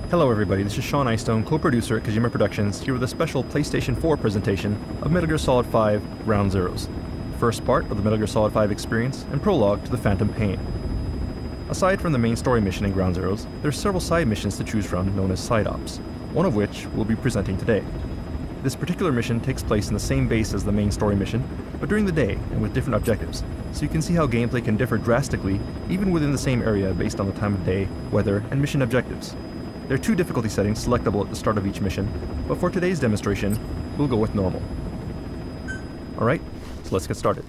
Hello everybody, this is Sean Eystone, co-producer at Kojima Productions, here with a special PlayStation 4 presentation of Metal Gear Solid 5 Ground Zeroes, first part of the Metal Gear Solid 5 experience and prologue to the Phantom Pain. Aside from the main story mission in Ground Zeroes, there are several side missions to choose from known as side ops, one of which we'll be presenting today. This particular mission takes place in the same base as the main story mission, but during the day and with different objectives, so you can see how gameplay can differ drastically even within the same area based on the time of day, weather, and mission objectives. There are two difficulty settings selectable at the start of each mission, but for today's demonstration, we'll go with normal. Alright, so let's get started.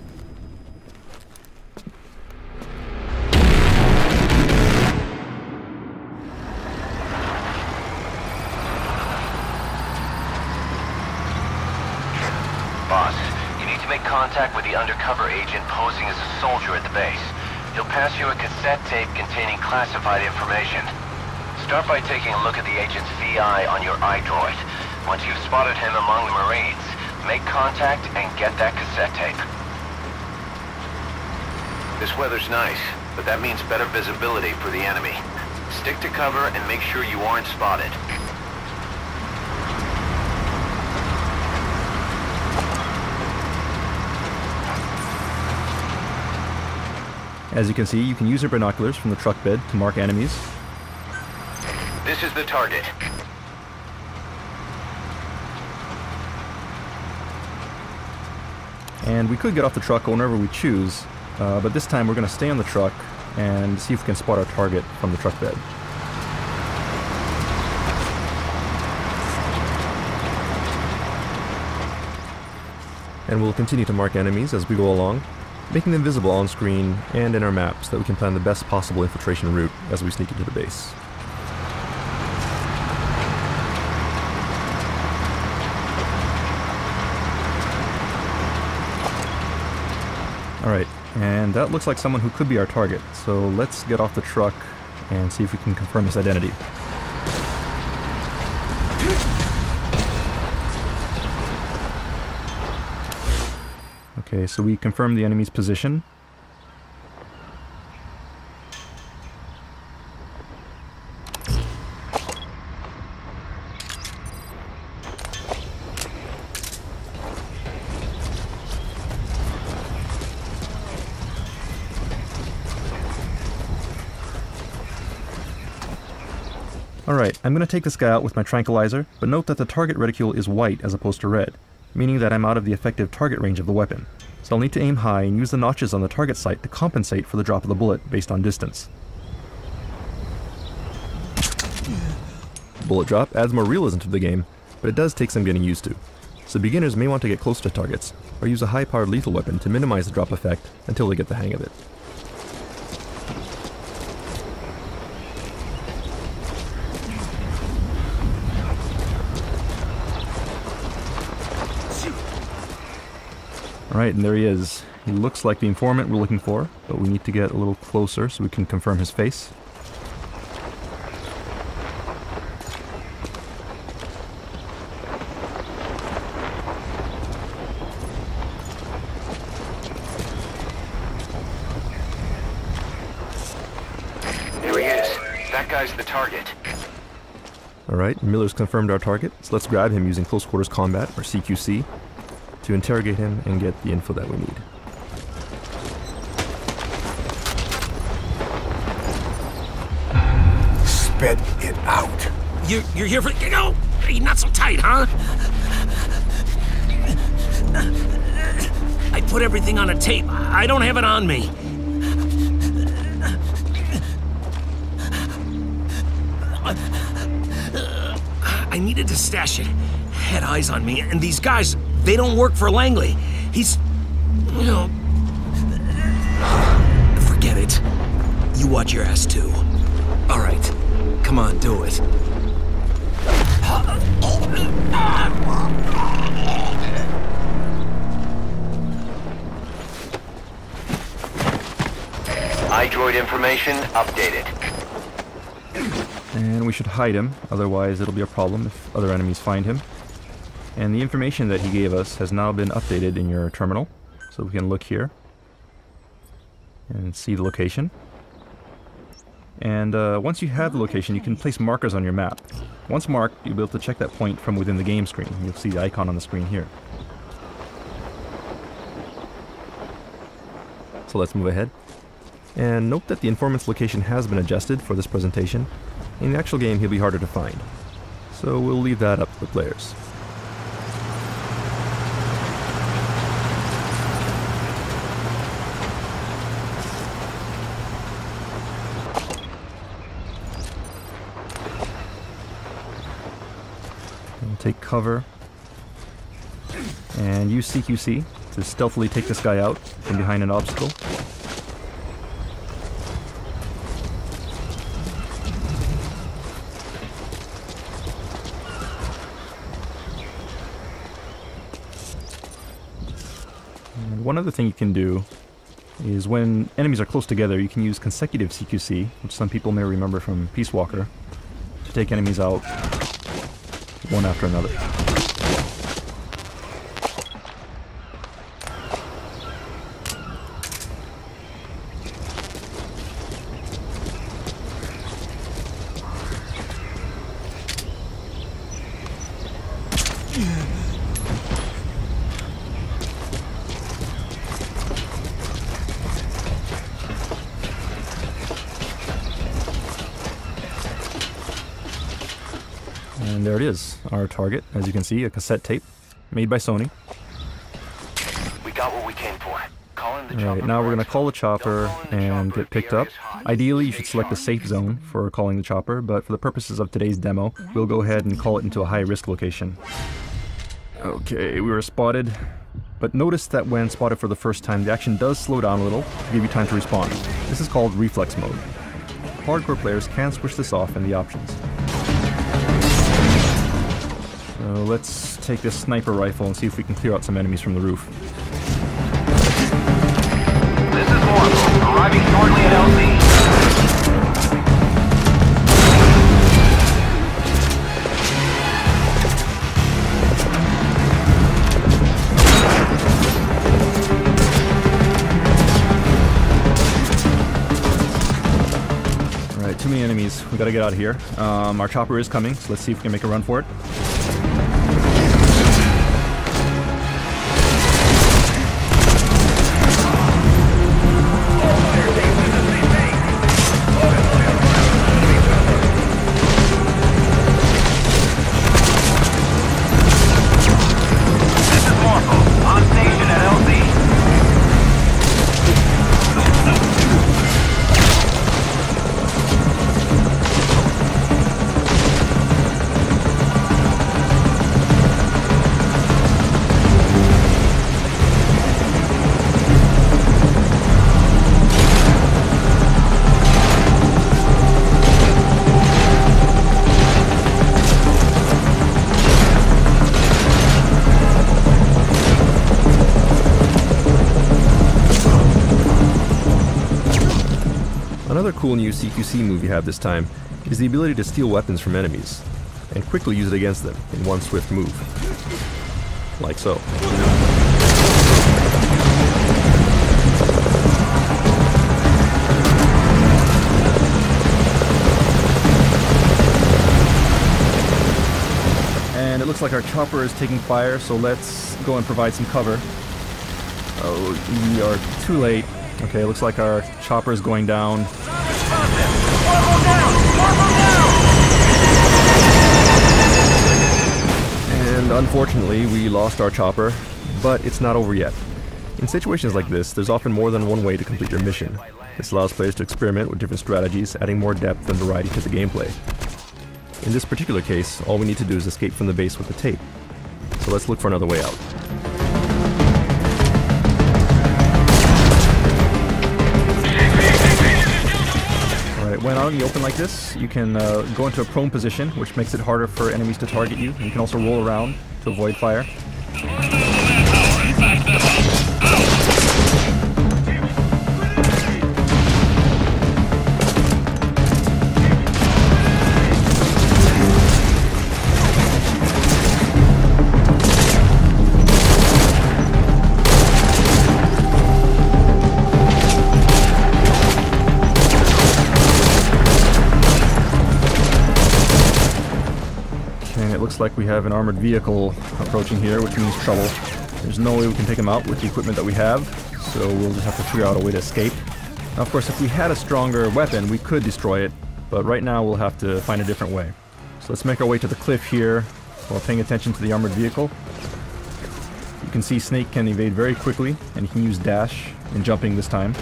Boss, you need to make contact with the undercover agent posing as a soldier at the base. He'll pass you a cassette tape containing classified information. Start by taking a look at the agent's VI on your iDroid. Once you've spotted him among the Marines, make contact and get that cassette tape. This weather's nice, but that means better visibility for the enemy. Stick to cover and make sure you aren't spotted. As you can see, you can use your binoculars from the truck bed to mark enemies. This is the target. And we could get off the truck whenever we choose, but this time we're going to stay on the truck and see if we can spot our target from the truck bed. And we'll continue to mark enemies as we go along, making them visible on screen and in our map so that we can plan the best possible infiltration route as we sneak into the base. Alright, and that looks like someone who could be our target, so let's get off the truck and see if we can confirm his identity. Okay, so we confirmed the enemy's position. Alright, I'm going to take this guy out with my tranquilizer, but note that the target reticule is white as opposed to red, meaning that I'm out of the effective target range of the weapon. So I'll need to aim high and use the notches on the target sight to compensate for the drop of the bullet based on distance. Bullet drop adds more realism to the game, but it does take some getting used to. So beginners may want to get close to targets, or use a high-powered lethal weapon to minimize the drop effect until they get the hang of it. Alright, and there he is. He looks like the informant we're looking for, but we need to get a little closer so we can confirm his face. There he is. That guy's the target. Alright, Miller's confirmed our target, so let's grab him using close quarters combat, or CQC, to interrogate him and get the info that we need. Spit it out. You're here for no, not so tight, huh? I put everything on a tape. I don't have it on me. I needed to stash it. Had eyes on me, and these guys, they don't work for Langley. He's... you know... Forget it. You watch your ass, too. All right. Come on, do it. iDroid information updated. And we should hide him, otherwise it'll be a problem if other enemies find him. And the information that he gave us has now been updated in your terminal, so we can look here and see the location. And once you have the location, you can place markers on your map. Once marked, you'll be able to check that point from within the game screen. You'll see the icon on the screen here. So let's move ahead. And note that the informant's location has been adjusted for this presentation. In the actual game, he'll be harder to find. So we'll leave that up to the players. Take cover and use CQC to stealthily take this guy out from behind an obstacle. And one other thing you can do is when enemies are close together, you can use consecutive CQC, which some people may remember from Peace Walker, to take enemies out one after another. And there it is, our target, as you can see, a cassette tape made by Sony. We got what we came for. Alright, now we're going to call the chopper and get picked up. Ideally, you should select a safe zone for calling the chopper, but for the purposes of today's demo, we'll go ahead and call it into a high-risk location. Okay, we were spotted, but notice that when spotted for the first time, the action does slow down a little to give you time to respond. This is called reflex mode. Hardcore players can switch this off in the options. So let's take this sniper rifle and see if we can clear out some enemies from the roof. This is Morph, arriving shortly at LZ. Alright, too many enemies. We gotta get out of here. Our chopper is coming, so let's see if we can make a run for it. Another cool new CQC move you have this time is the ability to steal weapons from enemies, and quickly use it against them in one swift move. Like so. And it looks like our chopper is taking fire, so let's go and provide some cover. Oh, we are too late. Okay, it looks like our chopper is going down. And unfortunately, we lost our chopper, but it's not over yet. In situations like this, there's often more than one way to complete your mission. This allows players to experiment with different strategies, adding more depth and variety to the gameplay. In this particular case, all we need to do is escape from the base with the tape. So let's look for another way out. When out in the open like this, you can go into a prone position, which makes it harder for enemies to target you. You can also roll around to avoid fire. it looks like we have an armored vehicle approaching here, which means trouble. There's no way we can take him out with the equipment that we have, so we'll just have to figure out a way to escape. Now, of course, if we had a stronger weapon, we could destroy it, but right now we'll have to find a different way. So let's make our way to the cliff here while paying attention to the armored vehicle. You can see Snake can evade very quickly, and he can use dash and jumping this time.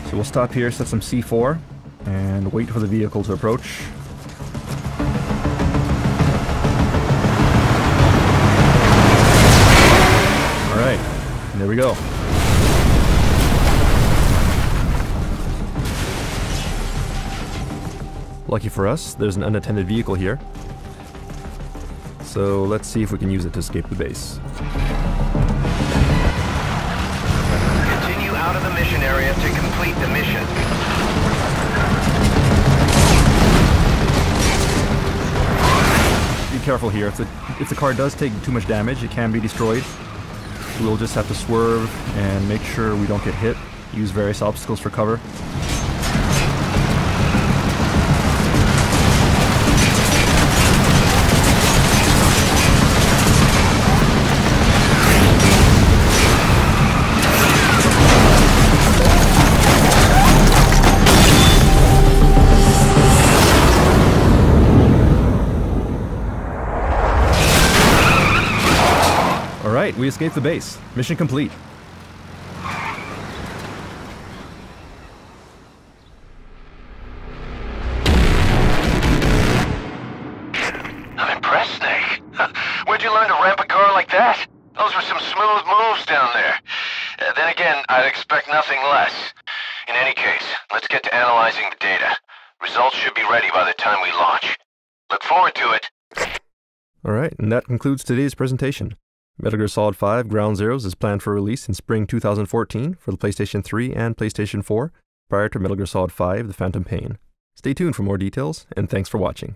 So we'll stop here, set some C4, and wait for the vehicle to approach. Alright, and there we go. Lucky for us, there's an unattended vehicle here. So let's see if we can use it to escape the base. Continue out of the mission area to complete the mission. Be careful here. If the car does take too much damage, it can be destroyed. We'll just have to swerve and make sure we don't get hit. Use various obstacles for cover. Alright, we escaped the base. Mission complete. I'm impressed, Snake. Where'd you learn to ramp a car like that? Those were some smooth moves down there. Then again, I'd expect nothing less. In any case, let's get to analyzing the data. Results should be ready by the time we launch. Look forward to it. Alright, and that concludes today's presentation. Metal Gear Solid 5 Ground Zeroes is planned for release in spring 2014 for the PlayStation 3 and PlayStation 4, prior to Metal Gear Solid 5 The Phantom Pain. Stay tuned for more details, and thanks for watching.